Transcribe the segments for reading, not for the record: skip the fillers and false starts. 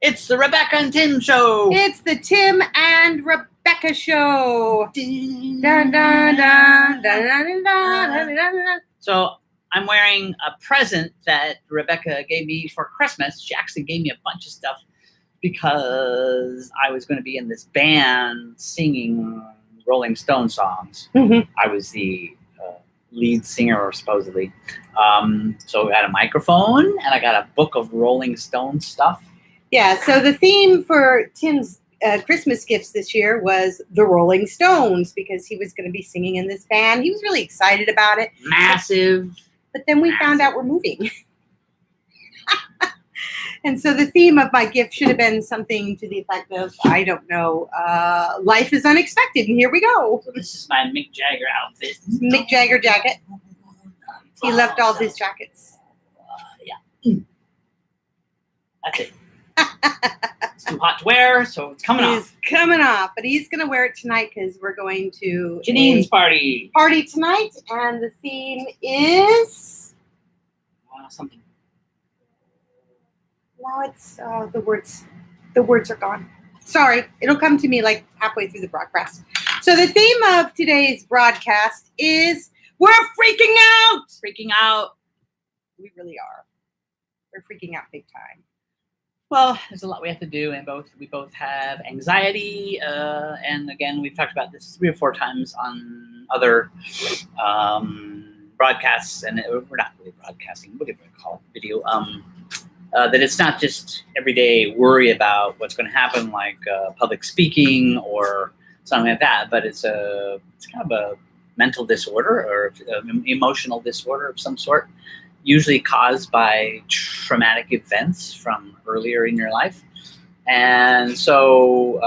It's the Rebecca and Tim show. It's the Tim and Rebecca show. Dun, dun, dun, dun, dun, dun, dun, dun. So I'm wearing a present that Rebecca gave me for Christmas. She actually gave me a bunch of stuff because I was going to be in this band singing Rolling Stone songs. Mm-hmm. I was the lead singer, supposedly. So I had a microphone and I got a book of Rolling Stone stuff. Yeah, so the theme for Tim's Christmas gifts this year was the Rolling Stones because he was going to be singing in this band. He was really excited about it. Massive. But then we found out we're moving. And so the theme of my gift should have been something to the effect of, I don't know, life is unexpected, and here we go. So this is my Mick Jagger outfit. Mick Jagger jacket. He loved all his jackets. Yeah. That's it. It's too hot to wear, so it's coming off. It's coming off, but he's going to wear it tonight because we're going to Janine's party tonight, and the theme is something. No, it's the words. The words are gone. Sorry, it'll come to me like halfway through the broadcast. So the theme of today's broadcast is we're freaking out. Freaking out. We really are. We're freaking out big time. Well, there's a lot we have to do, and we both have anxiety, and again, we've talked about this 3 or 4 times on other broadcasts, and we're not really broadcasting, whatever we call it, video, that it's not just everyday worry about what's going to happen, like public speaking or something like that, but it's kind of a mental disorder or emotional disorder of some sort, usually caused by traumatic events from earlier in your life. And so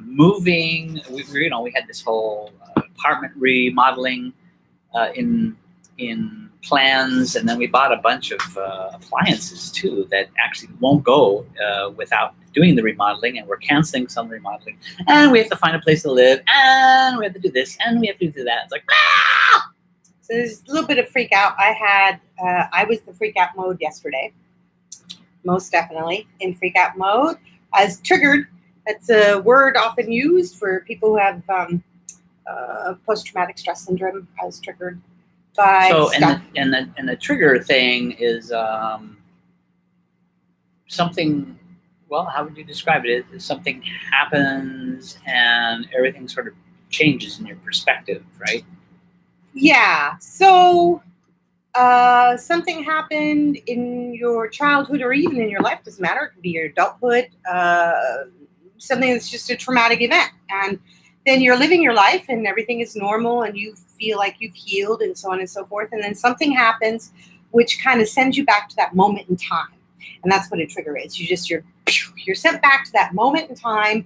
moving, we had this whole apartment remodeling in plans, and then we bought a bunch of appliances too that actually won't go without doing the remodeling, and we're canceling some remodeling, and we have to find a place to live, and we have to do this, and we have to do that. It's like, ah! So there's a little bit of freak out. I was the freak out mode yesterday. Most definitely in freak out mode. I was triggered. That's a word often used for people who have post-traumatic stress syndrome. I was triggered by stuff. And the trigger thing is something. Well, how would you describe it? Something happens and everything sort of changes in your perspective, right? Yeah. So something happened in your childhood or even in your life, doesn't matter. It could be your adulthood, something that's just a traumatic event. And then you're living your life and everything is normal and you feel like you've healed and so on and so forth. And then something happens which kind of sends you back to that moment in time. And that's what a trigger is. You're sent back to that moment in time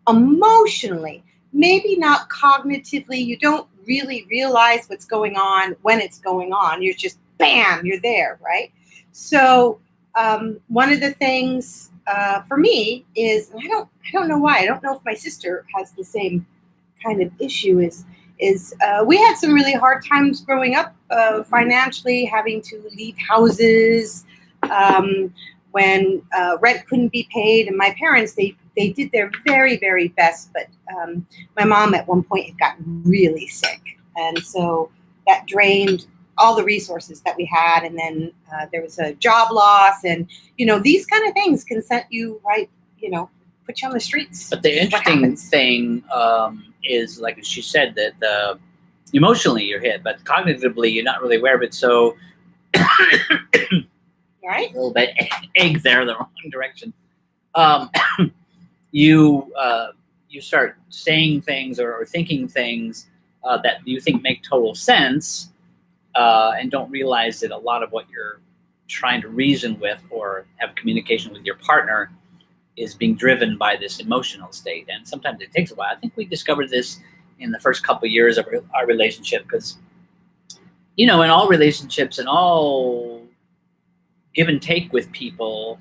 emotionally, maybe not cognitively. You don't really realize what's going on when it's going on. You're just, bam, you're there, right? So one of the things for me is, and I don't know why, I don't know if my sister has the same kind of issue, is we had some really hard times growing up financially, having to leave houses when rent couldn't be paid. And my parents, they did their very, very best, but my mom at one point got really sick. And so that drained all the resources that we had. And then there was a job loss. And, these kind of things can set you right, put you on the streets. But the interesting thing is, like she said, that emotionally you're hit, but cognitively you're not really aware of it. So right? A little bit egg there, the wrong direction. You start saying things or thinking things that you think make total sense, and don't realize that a lot of what you're trying to reason with or have communication with your partner is being driven by this emotional state. And sometimes it takes a while. I think we discovered this in the first couple of years of our relationship because, in all relationships and all give and take with people,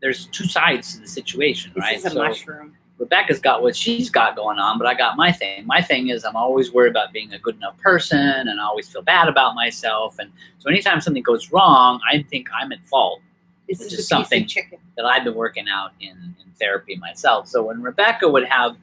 there's 2 sides to the situation, right? This is a mushroom. Rebecca's got what she's got going on, but I got my thing. My thing is I'm always worried about being a good enough person, and I always feel bad about myself. And so anytime something goes wrong, I think I'm at fault. This which is is the piece something of chicken. that I've been working out in therapy myself. So when Rebecca would have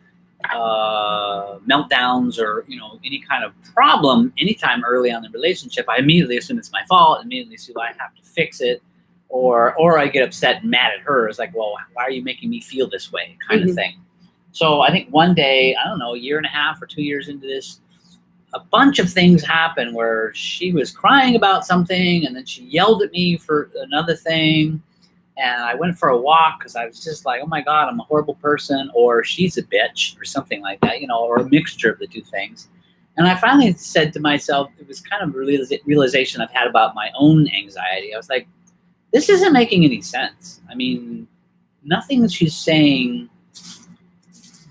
meltdowns or any kind of problem anytime early on in the relationship, I immediately assume it's my fault, immediately assume I have to fix it, or I get upset and mad at her. It's like, well, why are you making me feel this way, kind of thing. So I think one day, I don't know, a year and a half or 2 years into this, a bunch of things happened where she was crying about something and then she yelled at me for another thing. And I went for a walk because I was just like, oh my God, I'm a horrible person, or she's a bitch, or something like that, or a mixture of the two things. And I finally said to myself, it was kind of a realization I've had about my own anxiety. I was like, this isn't making any sense. I mean, nothing that she's saying,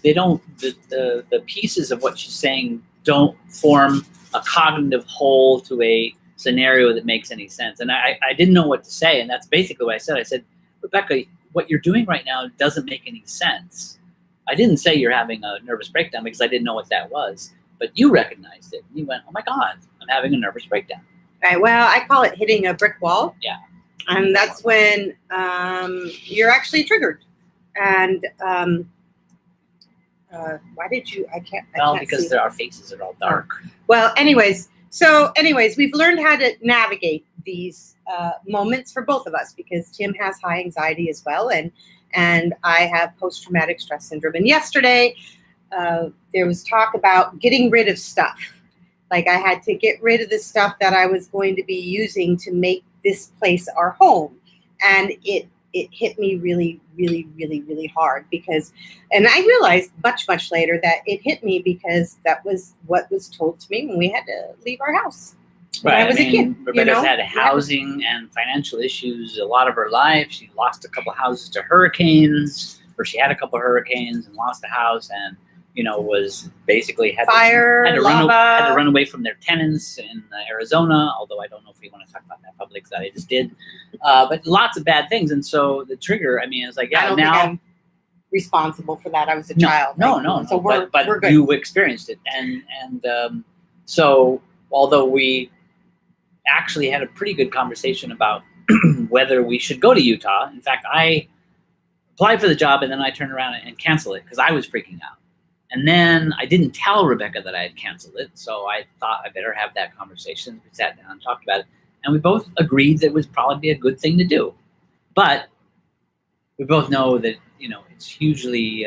the pieces of what she's saying don't form a cognitive whole to a scenario that makes any sense. And I didn't know what to say. And that's basically what I said. I said, Rebecca, what you're doing right now doesn't make any sense. I didn't say you're having a nervous breakdown because I didn't know what that was. But you recognized it. And you went, oh my God, I'm having a nervous breakdown. Right. Well, I call it hitting a brick wall. Yeah. And that's when you're actually triggered. And why did you? I can't. Because see. Our faces are all dark. Well, anyways, we've learned how to navigate these moments for both of us because Tim has high anxiety as well, and I have post-traumatic stress syndrome. And yesterday, there was talk about getting rid of stuff. Like I had to get rid of the stuff that I was going to be using to make this place our home, and it hit me really, really, really, really hard and I realized much later that it hit me because that was what was told to me when we had to leave our house. When I was a kid. Rebecca's had housing and financial issues a lot of her life. She lost a couple houses to hurricanes, or she had a couple hurricanes and lost a house, and was basically had to run away from their tenants in Arizona, although I don't know if we want to talk about that public, that I just did. But lots of bad things. And so the trigger, it's like, I don't think I'm responsible for that. I was a child. No. So we're good. You experienced it. And so although we actually had a pretty good conversation about whether we should go to Utah. In fact, I applied for the job and then I turned around and canceled it because I was freaking out. And then I didn't tell Rebecca that I had canceled it, so I thought I better have that conversation. We sat down and talked about it, and we both agreed that it would probably be a good thing to do. But we both know that it's hugely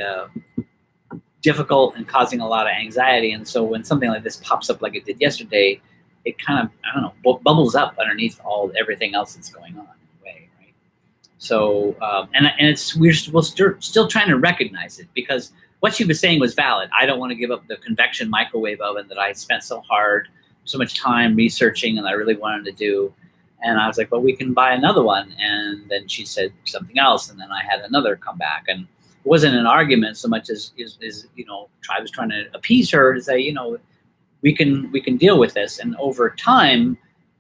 difficult and causing a lot of anxiety. And so when something like this pops up, like it did yesterday, it kind of bubbles up underneath everything else that's going on in a way, right? So we're still trying to recognize it because what she was saying was valid. I don't want to give up the convection microwave oven that I spent so much time researching and I really wanted to do. And I was like, well, we can buy another one. And then she said something else. And then I had another come back. And it wasn't an argument so much as I was trying to appease her to say, we can deal with this. And over time,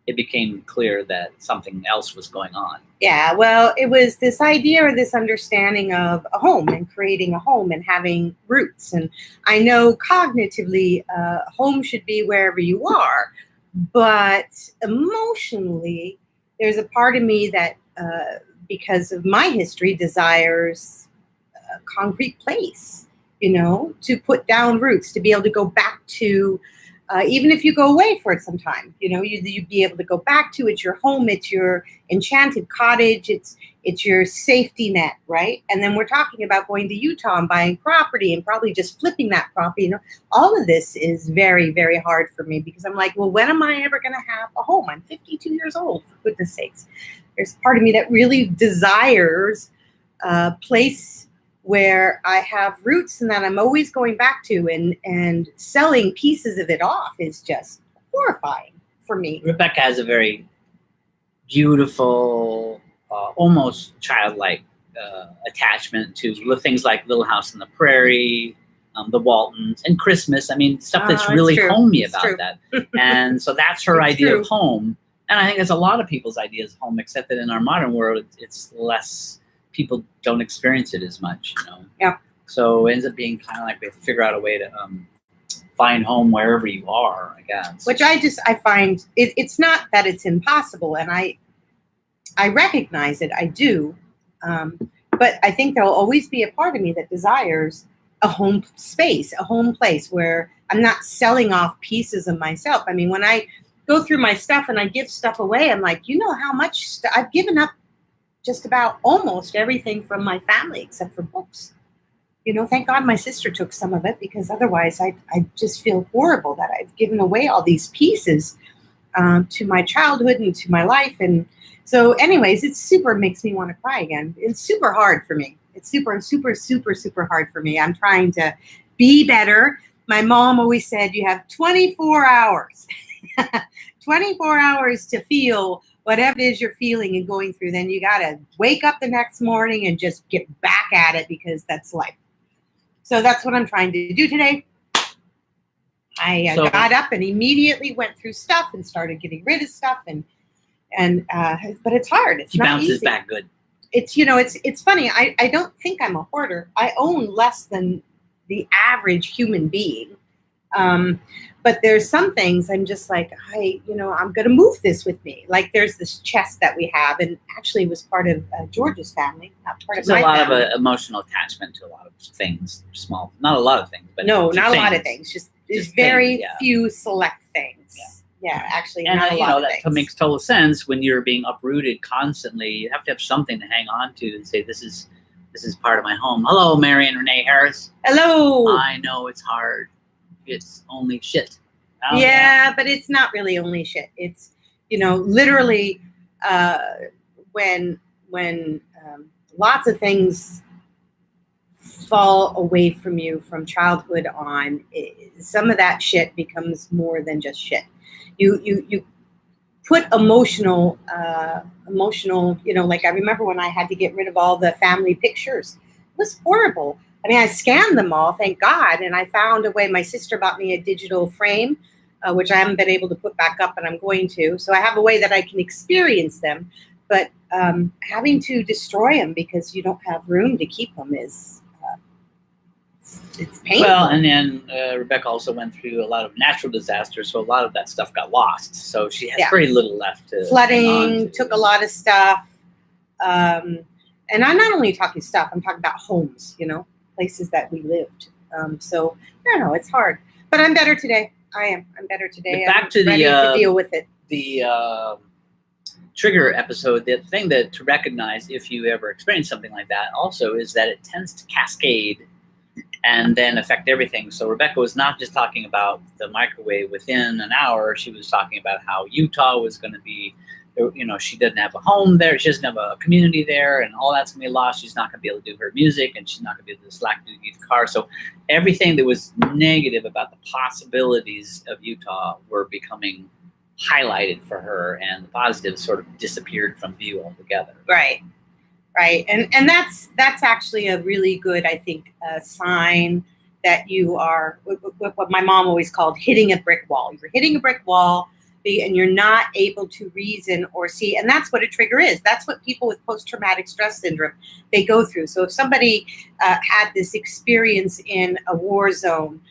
it became clear that something else was going on. Yeah, well, it was this idea or this understanding of a home and creating a home and having roots. And I know cognitively, home should be wherever you are. But emotionally, there's a part of me that, because of my history, desires a concrete place, to put down roots, to be able to go back to. Even if you go away for it sometime, you'd be able to go back to. It's your home. It's your enchanted cottage. It's your safety net, right? And then we're talking about going to Utah and buying property and probably just flipping that property. All of this is very, very hard for me because I'm like, well, when am I ever going to have a home? I'm 52 years old, for goodness sakes. There's part of me that really desires a place where I have roots and that I'm always going back to, and selling pieces of it off is just horrifying for me. Rebecca has a very beautiful, almost childlike attachment to things like Little House on the Prairie, the Waltons, and Christmas. Stuff that's really homey about that. And so that's her idea of home. And I think it's a lot of people's ideas of home, except that in our modern world, it's less. People don't experience it as much, Yeah. So it ends up being kind of like we have to figure out a way to find home wherever you are, I guess. Which I find it's not that it's impossible, and I recognize it. I do. But I think there'll always be a part of me that desires a home space, a home place where I'm not selling off pieces of myself. I mean, when I go through my stuff and I give stuff away, I'm like, you know how much I've given up just about almost everything from my family except for books. You know, thank God my sister took some of it, because otherwise I just feel horrible that I've given away all these pieces to my childhood and to my life. And so anyways, makes me want to cry again. It's super hard for me. It's super, super, super, super hard for me. I'm trying to be better. My mom always said, you have 24 hours, 24 hours to feel whatever it is you're feeling and going through. Then you got to wake up the next morning and just get back at it, because that's life. So that's what I'm trying to do today. I got up and immediately went through stuff and started getting rid of stuff, but it's hard. It's he not bounces easy. back good. It's, you know, it's funny. I don't think I'm a hoarder. I own less than the average human being. But there's some things I'm just like, I'm going to move this with me. Like there's this chest that we have, and actually it was part of George's family, not part of my family. There's a lot of emotional attachment to a lot of things. Small, not a lot of things, but no, not a lot of things. Just very things, few select things. Yeah, actually, and not a lot of that things. makes total sense when you're being uprooted constantly. You have to have something to hang on to and say, this is part of my home. Hello, Marion Renee Harris. Hello. I know it's hard. It's only shit. But it's not really only shit. It's, literally when lots of things fall away from you from childhood on, some of that shit becomes more than just shit. You put emotional, like I remember when I had to get rid of all the family pictures. It was horrible. I mean, I scanned them all, thank God, and I found a way. My sister bought me a digital frame, which I haven't been able to put back up, and I'm going to. So I have a way that I can experience them, but having to destroy them because you don't have room to keep them is it's painful. Well, and then Rebecca also went through a lot of natural disasters, so a lot of that stuff got lost. So she has very little left to flooding took a lot of stuff, and I'm not only talking stuff. I'm talking about homes, places that we lived. So I don't know, it's hard, but I'm better today. I'm better today. Back to ready to deal with it. The trigger episode. The thing to recognize if you ever experience something like that also is that it tends to cascade and then affect everything. So Rebecca was not just talking about the microwave within an hour. She was talking about how Utah was going to be, she doesn't have a home there. She doesn't have a community there, and all that's going to be lost. She's not going to be able to do her music, and she's not going to be able to slack duty guitar. So everything that was negative about the possibilities of Utah were becoming highlighted for her, and the positives sort of disappeared from view altogether. Right. And that's actually a really good, I think, sign that you are what my mom always called hitting a brick wall. You're hitting a brick wall, and you're not able to reason or see. And that's what a trigger is. That's what people with post-traumatic stress syndrome, they go through. So if somebody had this experience in a war zone,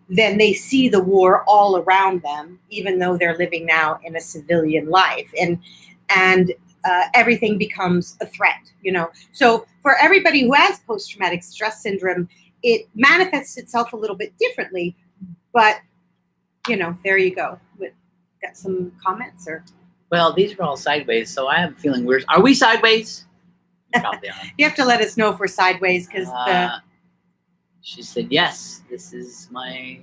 then they see the war all around them, even though they're living now in a civilian life. And everything becomes a threat, So for everybody who has post-traumatic stress syndrome, it manifests itself a little bit differently. But, there you go. Got some comments or? Well, these are all sideways, so I have a feeling are we sideways? You probably are. You have to let us know if we're sideways, because she said, yes, this is my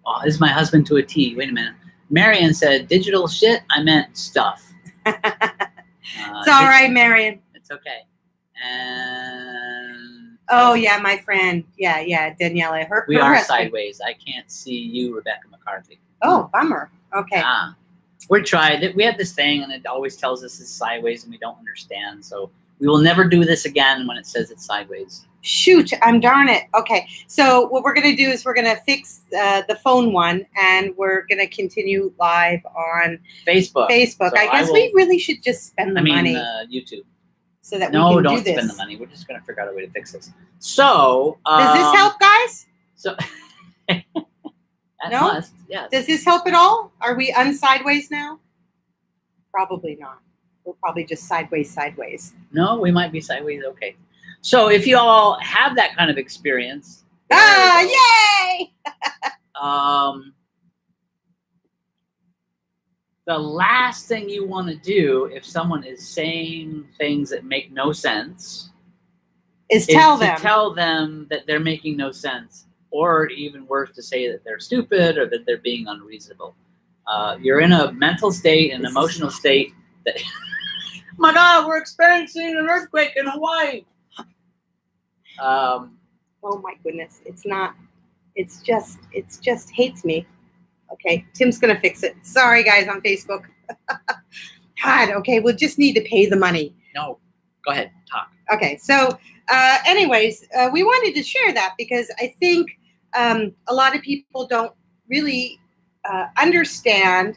husband to a T. Wait a minute. Marion said, digital shit, I meant stuff. It's all right, Marion. It's okay. And yeah, my friend. Yeah, Daniela. We are sideways. I can't see you, Rebecca McCarthy. Oh, bummer. Okay. We tried. We had this thing, and it always tells us it's sideways, and we don't understand. So we will never do this again when it says it's sideways. Shoot, darn it. Okay, so what we're going to do is we're going to fix the phone one, and we're going to continue live on Facebook. So I guess we really should just spend the money. YouTube. So that we can do this. No, don't spend the money. We're just going to figure out a way to fix this. So. Does this help, guys? So. No? Must, yes. Does this help at all? Are we unsideways now? Probably not. we're probably just sideways. No, we might be sideways. Okay. So if you all have that kind of experience, Yay! The last thing you want to do if someone is saying things that make no sense is to tell them that they're making no sense, or even worse, to say that they're stupid or that they're being unreasonable. You're in a mental state, an emotional state that, oh my God, we're experiencing an earthquake in Hawaii. Oh my goodness, it's not. It's just hates me. Okay, Tim's gonna fix it. Sorry, guys, on Facebook. God, okay, we'll just need to pay the money. No, go ahead, talk. Okay, so anyways, we wanted to share that because I think a lot of people don't really understand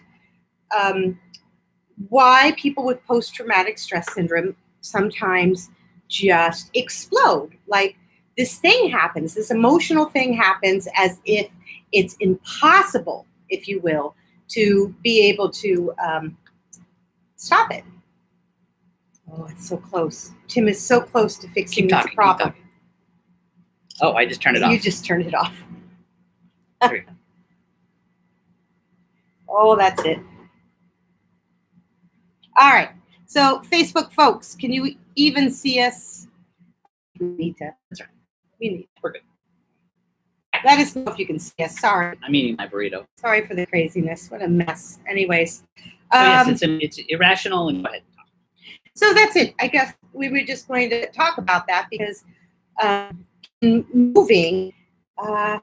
why people with post-traumatic stress syndrome sometimes just explode. Like this thing happens, this emotional thing happens as if it's impossible, if you will, to be able to stop it. Oh, it's so close. Tim is so close to fixing this problem. Oh, I just turned it off. You just turned it off. There you go. Oh, that's it. All right. So, Facebook folks, can you even see us? We need to. That's right. We need. We're good. Let us know if you can see us. Sorry. I'm eating my burrito. Sorry for the craziness. What a mess. Anyways. So yes, it's irrational. And go ahead. So that's it. I guess we were just going to talk about that because in moving, we're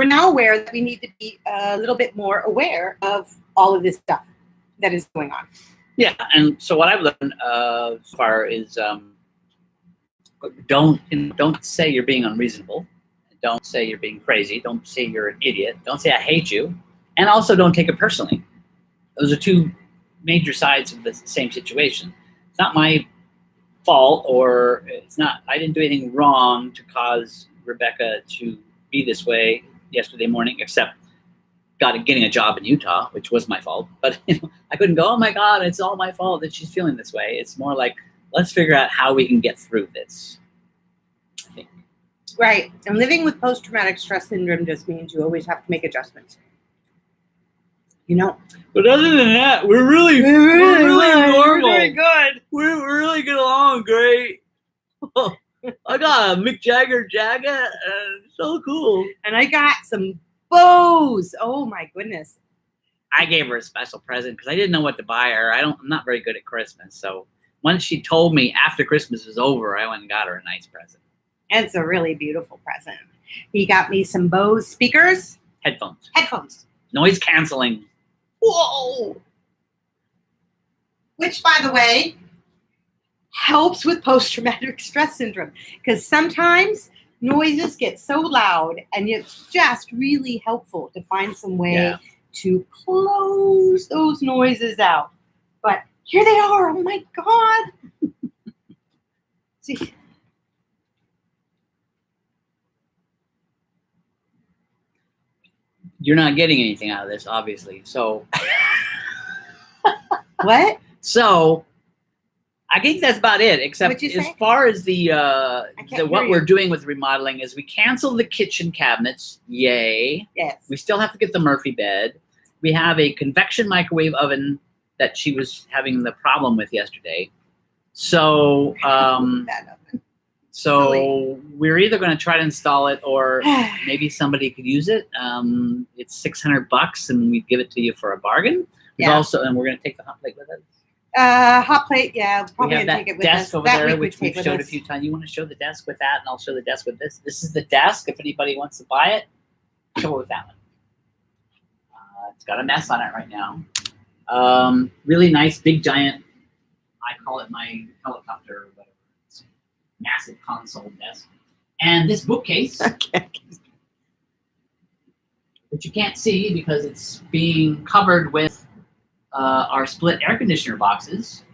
now aware that we need to be a little bit more aware of all of this stuff that is going on. Yeah, and so what I've learned so far is don't say you're being unreasonable. Don't say you're being crazy. Don't say you're an idiot. Don't say I hate you, and also don't take it personally. Those are two major sides of the same situation. It's not my fault, or it's not. I didn't do anything wrong to cause Rebecca to be this way yesterday morning, except getting a job in Utah, which was my fault. But I couldn't go, oh my God, it's all my fault that she's feeling this way. It's more like, let's figure out how we can get through this, I think. Right. And living with post-traumatic stress syndrome just means you always have to make adjustments. You know? But other than that, we're really normal. We're doing good. We really get along great. I got a Mick Jagger jacket, and so cool. And I got some bows. Oh my goodness. I gave her a special present because I didn't know what to buy her. I'm not very good at Christmas. So once she told me after Christmas was over, I went and got her a nice present. And it's a really beautiful present. He got me some Bose speakers. Headphones. Noise canceling. Whoa. Which, by the way, helps with post-traumatic stress syndrome. Because sometimes noises get so loud, and it's just really helpful to find some way to close those noises out. But here they are. Oh my God. See. You're not getting anything out of this, obviously. So what? So I think that's about it. Except as far as the what we're doing with remodeling is we canceled the kitchen cabinets. Yay! Yes. We still have to get the Murphy bed. We have a convection microwave oven that she was having the problem with yesterday. So so we're either going to try to install it, or maybe somebody could use it. It's $600, and we'd give it to you for a bargain. And we're going to take the hot plate with us. Hot plate, yeah. We have that desk over there, which we've showed a few times. You want to show the desk with that, and I'll show the desk with this. This is the desk. If anybody wants to buy it, show it with that one. It's got a mess on it right now. Really nice, big, giant. I call it my helicopter or whatever. It's a massive console desk. And this bookcase, which you can't see because it's being covered with our split air conditioner boxes,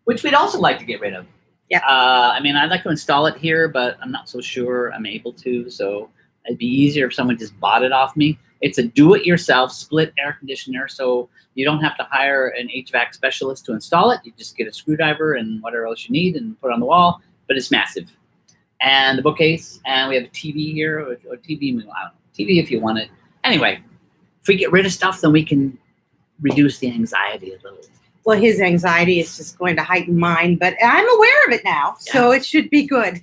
which we'd also like to get rid of. Yeah. I mean, I'd like to install it here, but I'm not so sure I'm able to. So it'd be easier if someone just bought it off me. It's a do-it-yourself split air conditioner, so you don't have to hire an HVAC specialist to install it. You just get a screwdriver and whatever else you need and put it on the wall, but it's massive. And the bookcase, and we have a TV here, or TV, I don't know, TV if you want it. Anyway, if we get rid of stuff, then we can reduce the anxiety a little. Well, his anxiety is just going to heighten mine, but I'm aware of it now, so it should be good.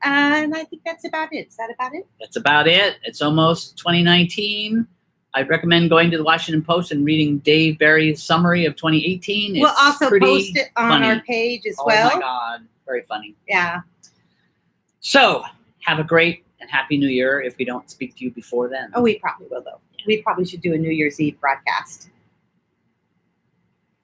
And I think that's about it. Is that about it? That's about it. It's almost 2019. I'd recommend going to the Washington Post and reading Dave Barry's summary of 2018. We'll also post it on funny. our page as well. Oh my God, very funny. Yeah. So have a great and happy New Year if we don't speak to you before then. Oh, we probably will, though. Yeah. We probably should do a New Year's Eve broadcast.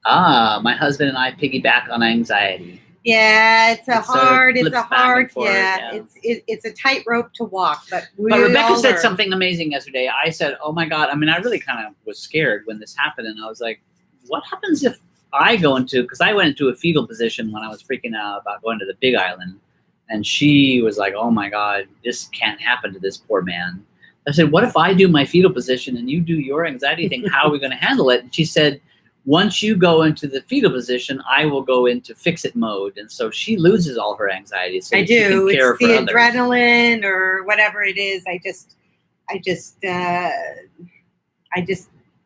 My husband and I piggyback on anxiety. Yeah, it's a hard, yeah. It's a tightrope to walk, but Rebecca said something amazing yesterday. I said, oh my God, I mean, I really kind of was scared when this happened. And I was like, what happens if I go into, because I went into a fetal position when I was freaking out about going to the Big Island. And she was like, oh my God, this can't happen to this poor man. I said, what if I do my fetal position and you do your anxiety thing? How are we going to handle it? And she said, once you go into the fetal position, I will go into fix-it mode. And so she loses all her anxiety. So I she do. Can care it's for the others. adrenaline or whatever it is. I just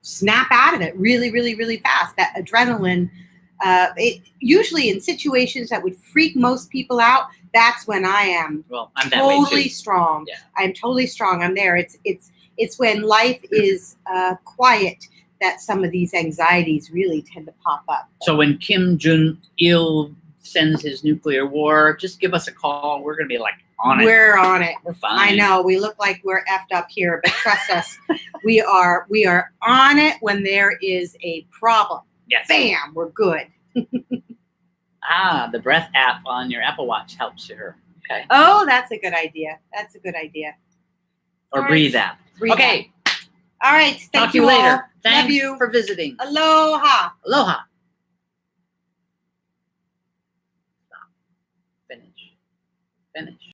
snap out of it really, really, really fast. That adrenaline, it usually in situations that would freak most people out, that's when I am I'm that totally way too. strong. Yeah. I'm totally strong. I'm there. It's when life is quiet that some of these anxieties really tend to pop up. So when Kim Jong-il sends his nuclear war, just give us a call. We're going to be like on it. We're on it. We're fine. I know we look like we're effed up here, but trust us, we are on it when there is a problem. Yes. Bam, we're good. The breath app on your Apple Watch helps her. Okay. Oh, that's a good idea. Or All breathe right. app. Breathe Okay. All right. Thank Talk to you all. later. Thanks Love you. for visiting. Aloha. Aloha. Stop. Finish.